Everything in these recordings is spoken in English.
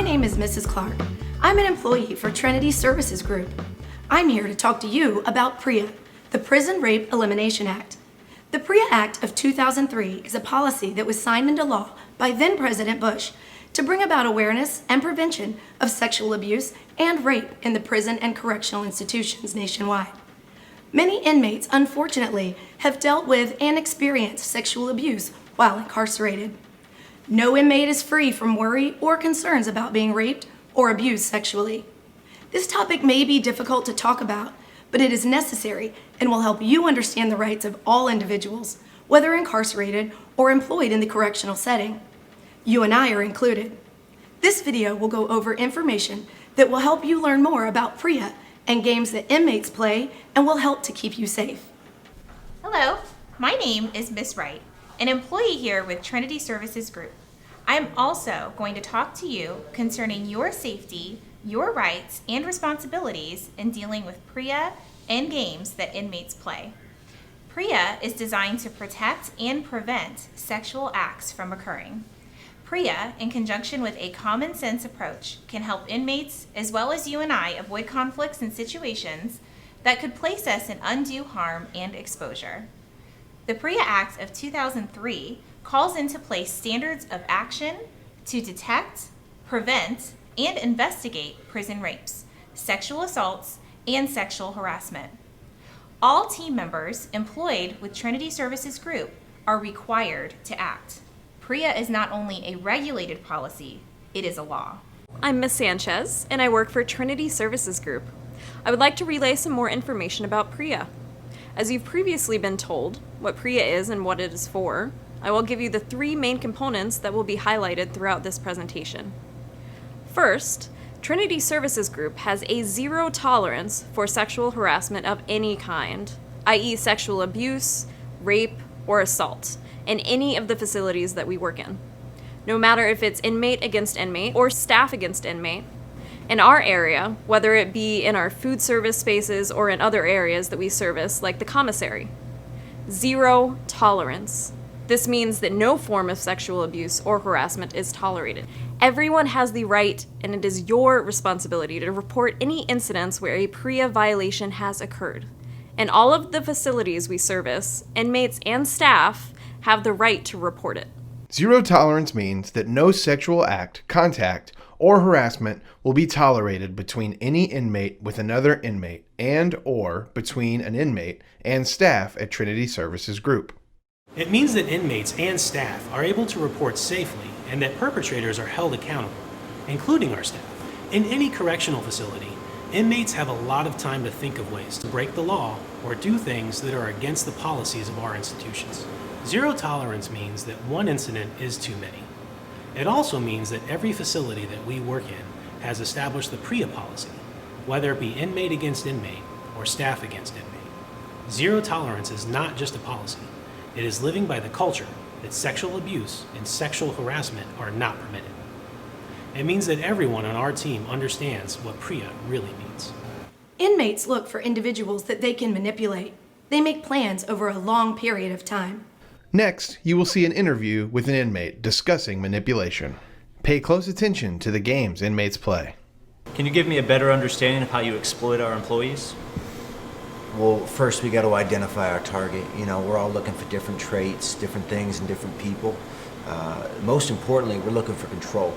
name is Mrs. Clark. I'm an employee for Trinity Services Group. I'm here to talk to you about PREA, the Prison Rape Elimination Act. The PREA Act of 2003 is a policy that was signed into law by then President Bush to bring about awareness and prevention of sexual abuse and rape in the prison and correctional institutions nationwide. Many inmates, unfortunately, have dealt with and experienced sexual abuse while incarcerated. No inmate is free from worry or concerns about being raped or abused sexually. This topic may be difficult to talk about, but it is necessary and will help you understand the rights of all individuals, whether incarcerated or employed in the correctional setting. You and I are included. This video will go over information that will help you learn more about PREA and games that inmates play and will help to keep you safe. Hello, my name is Miss Wright, an employee here with Trinity Services Group. I am also going to talk to you concerning your safety, your rights, and responsibilities in dealing with PREA and games that inmates play. PREA is designed to protect and prevent sexual acts from occurring. PREA, in conjunction with a common sense approach, can help inmates as well as you and I avoid conflicts and situations that could place us in undue harm and exposure. The PREA Act of 2003 calls into place standards of action to detect, prevent, and investigate prison rapes, sexual assaults, and sexual harassment. All team members employed with Trinity Services Group are required to act. PREA is not only a regulated policy, it is a law. I'm Ms. Sanchez, and I work for Trinity Services Group. I would like to relay some more information about PREA. As you've previously been told what PREA is and what it is for, I will give you the three main components that will be highlighted throughout this presentation. First, Trinity Services Group has a zero tolerance for sexual harassment of any kind, i.e. sexual abuse, rape, or assault, in any of the facilities that we work in. No matter if it's inmate against inmate or staff against inmate, in our area, whether it be in our food service spaces or in other areas that we service, like the commissary. Zero tolerance. This means that no form of sexual abuse or harassment is tolerated. Everyone has the right, and it is your responsibility to report any incidents where a PREA violation has occurred. In all of the facilities we service, inmates and staff have the right to report it. Zero tolerance means that no sexual act, contact, or harassment will be tolerated between any inmate with another inmate and/or between an inmate and staff at Trinity Services Group. It means that inmates and staff are able to report safely and that perpetrators are held accountable, including our staff. In any correctional facility, inmates have a lot of time to think of ways to break the law or do things that are against the policies of our institutions. Zero tolerance means that one incident is too many. It also means that every facility that we work in has established the PREA policy, whether it be inmate against inmate or staff against inmate. Zero tolerance is not just a policy. It is living by the culture that sexual abuse and sexual harassment are not permitted. It means that everyone on our team understands what PREA really means. Inmates look for individuals that they can manipulate. They make plans over a long period of time. Next, you will see an interview with an inmate discussing manipulation. Pay close attention to the games inmates play. Can you give me a better understanding of how you exploit our employees? Well, first we got to identify our target. We're all looking for different traits, different things in different people. Most importantly, we're looking for control.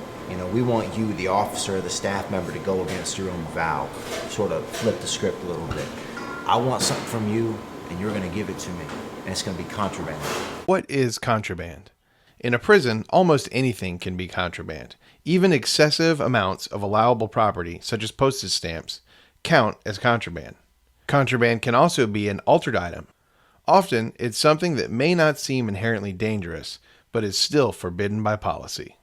We want you, the officer, the staff member, to go against your own vow, sort of flip the script a little bit. I want something from you, and you're going to give it to me, and it's going to be contraband. What is contraband? In a prison, almost anything can be contraband. Even excessive amounts of allowable property, such as postage stamps, count as contraband. Contraband can also be an altered item. Often, it's something that may not seem inherently dangerous, but is still forbidden by policy.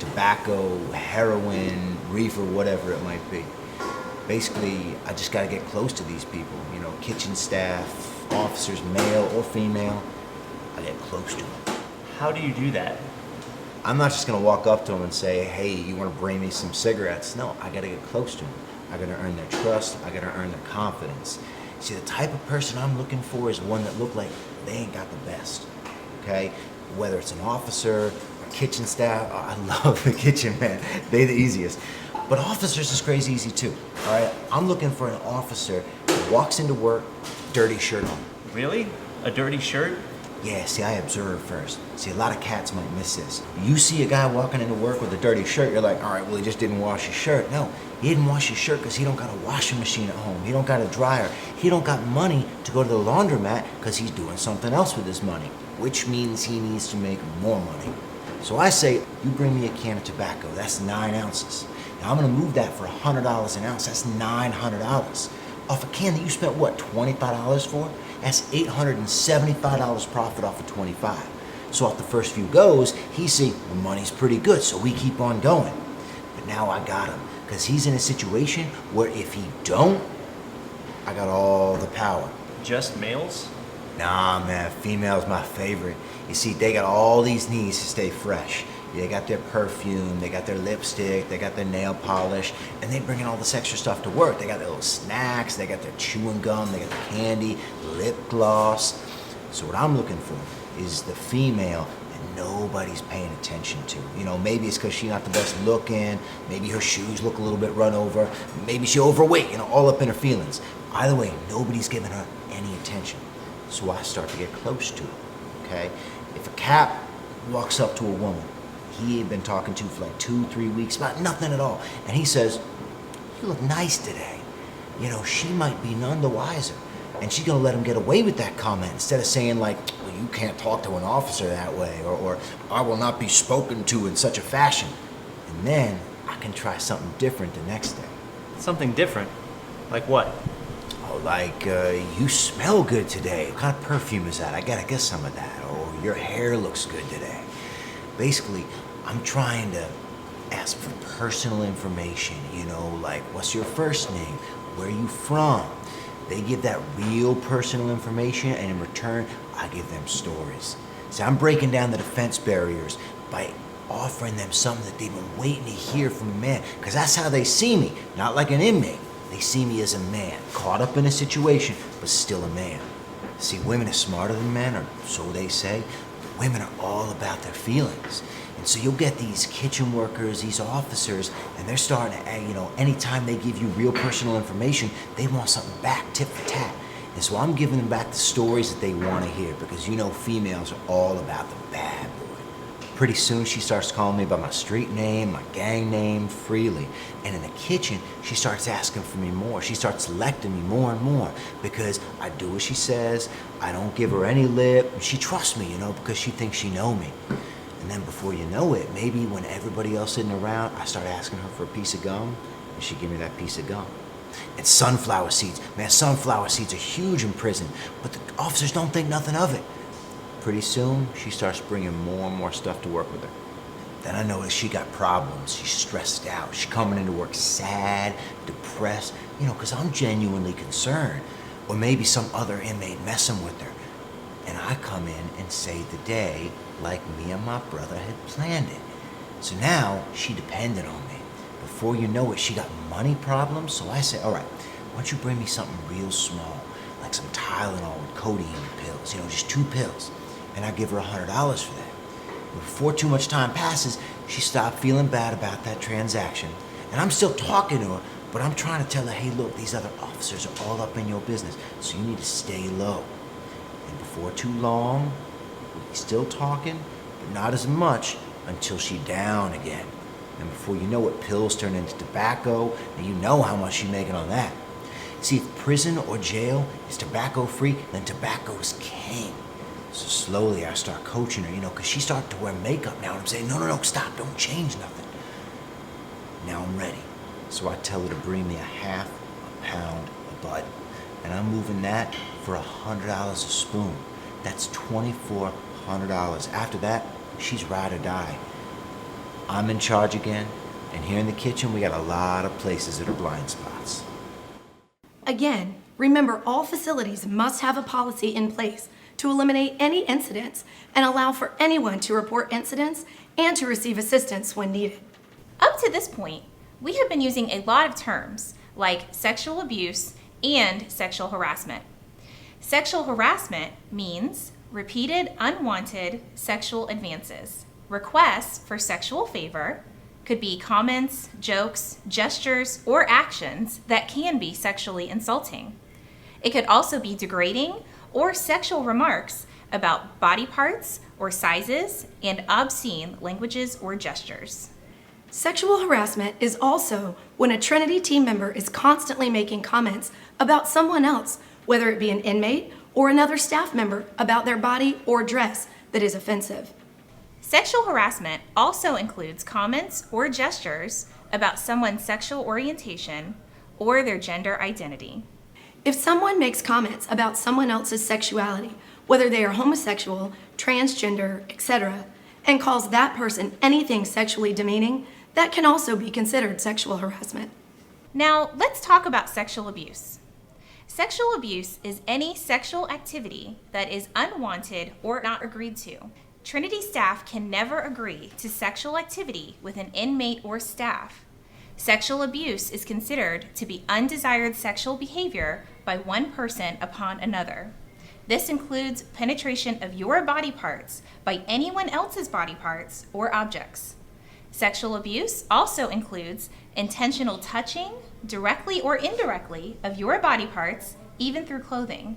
Tobacco, heroin, reefer, whatever it might be. Basically, I just got to get close to these people. Kitchen staff, officers, male or female. I get close to them. How do you do that? I'm not just going to walk up to them and say, hey, you want to bring me some cigarettes? No, I got to get close to them. I got to earn their trust. I got to earn their confidence. See, the type of person I'm looking for is one that look like they ain't got the best, okay? Whether it's an officer, an kitchen staff, I love the kitchen, man. They're the easiest. But officers is crazy easy too, all right? I'm looking for an officer who walks into work, dirty shirt on. Really? A dirty shirt? Yeah, see, I observe first. See, a lot of cats might miss this. You see a guy walking into work with a dirty shirt, you're like, all right, well, he just didn't wash his shirt. No, he didn't wash his shirt because he don't got a washing machine at home. He don't got a dryer. He don't got money to go to the laundromat because he's doing something else with his money, which means he needs to make more money. So I say, you bring me a can of tobacco. That's 9 ounces. Now, I'm going to move that for $100 an ounce. That's $900. Off a can that you spent, what, $25 for? That's $875 profit off of 25. So off the first few goes, he see the money's pretty good, so we keep on going. But now I got him, because he's in a situation where if he don't, I got all the power. Just males? Nah, man, female's my favorite. You see, they got all these needs to stay fresh. They got their perfume, they got their lipstick, they got their nail polish, and they bring in all this extra stuff to work. They got their little snacks, they got their chewing gum, they got the candy, lip gloss. So what I'm looking for is the female that nobody's paying attention to. You know, maybe it's because she's not the best looking, maybe her shoes look a little bit run over, maybe she's overweight, you know, all up in her feelings. Either way, nobody's giving her any attention. So I start to get close to her, okay? If a cop walks up to a woman he had been talking to for like 2-3 weeks about nothing at all, and he says, you look nice today. You know, she might be none the wiser. And she's gonna let him get away with that comment instead of saying like, well, you can't talk to an officer that way, or I will not be spoken to in such a fashion. And then I can try something different the next day. Something different? Like what? Oh, like, you smell good today. What kind of perfume is that? I gotta get some of that. Or your hair looks good today. Basically, I'm trying to ask for personal information, you know, like what's your first name? Where are you from? They give that real personal information, and in return, I give them stories. See, I'm breaking down the defense barriers by offering them something that they've been waiting to hear from a man, because that's how they see me, not like an inmate. They see me as a man, caught up in a situation, but still a man. See, women are smarter than men, or so they say. But women are all about their feelings. And so you'll get these kitchen workers, these officers, and they're starting to, you know, anytime they give you real personal information, they want something back, tit for tat. And so I'm giving them back the stories that they want to hear, because you know females are all about the bad boy. Pretty soon she starts calling me by my street name, my gang name, freely. And in the kitchen, she starts asking for me more. She starts selecting me more and more, because I do what she says, I don't give her any lip, and she trusts me, you know, because she thinks she know me. And then before you know it, maybe when everybody else isn't around, I start asking her for a piece of gum, and she give me that piece of gum. And sunflower seeds. Man, sunflower seeds are huge in prison, but the officers don't think nothing of it. Pretty soon, she starts bringing more and more stuff to work with her. Then I notice she got problems. She's stressed out. She's coming into work sad, depressed, you know, because I'm genuinely concerned. Or maybe some other inmate messing with her. And I come in and save the day like me and my brother had planned it. So now she depended on me. Before you know it, she got money problems. So I said, all right, why don't you bring me something real small, like some Tylenol with codeine pills, you know, just 2 pills. And I give her $100 for that. Before too much time passes, she stopped feeling bad about that transaction. And I'm still talking to her, but I'm trying to tell her, hey, look, these other officers are all up in your business, so you need to stay low. And before too long, we'll be still talking, but not as much until she down again. And before you know it, pills turn into tobacco, and you know how much she's making on that. See, if prison or jail is tobacco-free, then tobacco's king. So slowly I start coaching her, you know, because she started to wear makeup now, and I'm saying, no, stop, don't change nothing. Now I'm ready. So I tell her to bring me a half a pound of bud, and I'm moving that for $100 a spoon. That's $2,400. After that, she's ride or die. I'm in charge again, and here in the kitchen, we got a lot of places that are blind spots. Again, remember all facilities must have a policy in place to eliminate any incidents and allow for anyone to report incidents and to receive assistance when needed. Up to this point, we have been using a lot of terms like sexual abuse and sexual harassment. Sexual harassment means repeated unwanted sexual advances. Requests for sexual favor could be comments, jokes, gestures, or actions that can be sexually insulting. It could also be degrading or sexual remarks about body parts or sizes and obscene languages or gestures. Sexual harassment is also when a Trinity team member is constantly making comments about someone else, whether it be an inmate or another staff member, about their body or dress that is offensive. Sexual harassment also includes comments or gestures about someone's sexual orientation or their gender identity. If someone makes comments about someone else's sexuality, whether they are homosexual, transgender, etc., and calls that person anything sexually demeaning, that can also be considered sexual harassment. Now, let's talk about sexual abuse. Sexual abuse is any sexual activity that is unwanted or not agreed to. Trinity staff can never agree to sexual activity with an inmate or staff. Sexual abuse is considered to be undesired sexual behavior by one person upon another. This includes penetration of your body parts by anyone else's body parts or objects. Sexual abuse also includes intentional touching, directly or indirectly, of your body parts, even through clothing.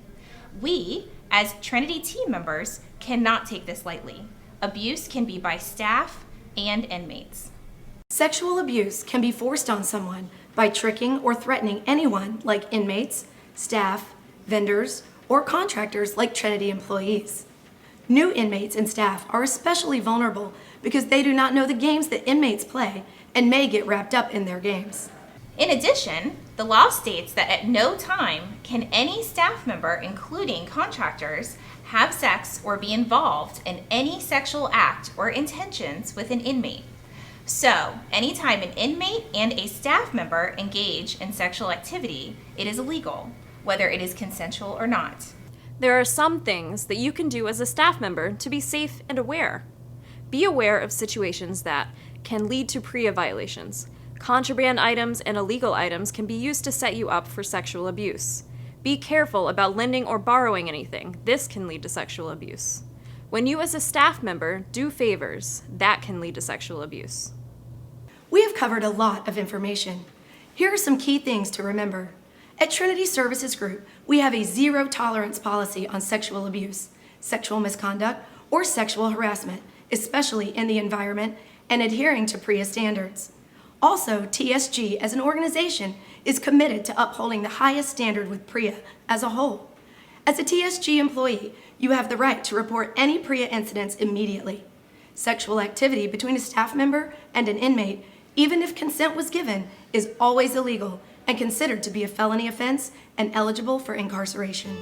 We, as Trinity team members, cannot take this lightly. Abuse can be by staff and inmates. Sexual abuse can be forced on someone by tricking or threatening anyone like inmates, staff, vendors, or contractors like Trinity employees. New inmates and staff are especially vulnerable because they do not know the games that inmates play and may get wrapped up in their games. In addition, the law states that at no time can any staff member, including contractors, have sex or be involved in any sexual act or intentions with an inmate. So, anytime an inmate and a staff member engage in sexual activity, it is illegal, whether it is consensual or not. There are some things that you can do as a staff member to be safe and aware. Be aware of situations that can lead to PREA violations. Contraband items and illegal items can be used to set you up for sexual abuse. Be careful about lending or borrowing anything. This can lead to sexual abuse. When you as a staff member do favors, that can lead to sexual abuse. We have covered a lot of information. Here are some key things to remember. At Trinity Services Group, we have a zero tolerance policy on sexual abuse, sexual misconduct, or sexual harassment, especially in the environment, and adhering to PREA standards. Also, TSG as an organization is committed to upholding the highest standard with PREA as a whole. As a TSG employee, you have the right to report any PREA incidents immediately. Sexual activity between a staff member and an inmate, even if consent was given, is always illegal and considered to be a felony offense and eligible for incarceration.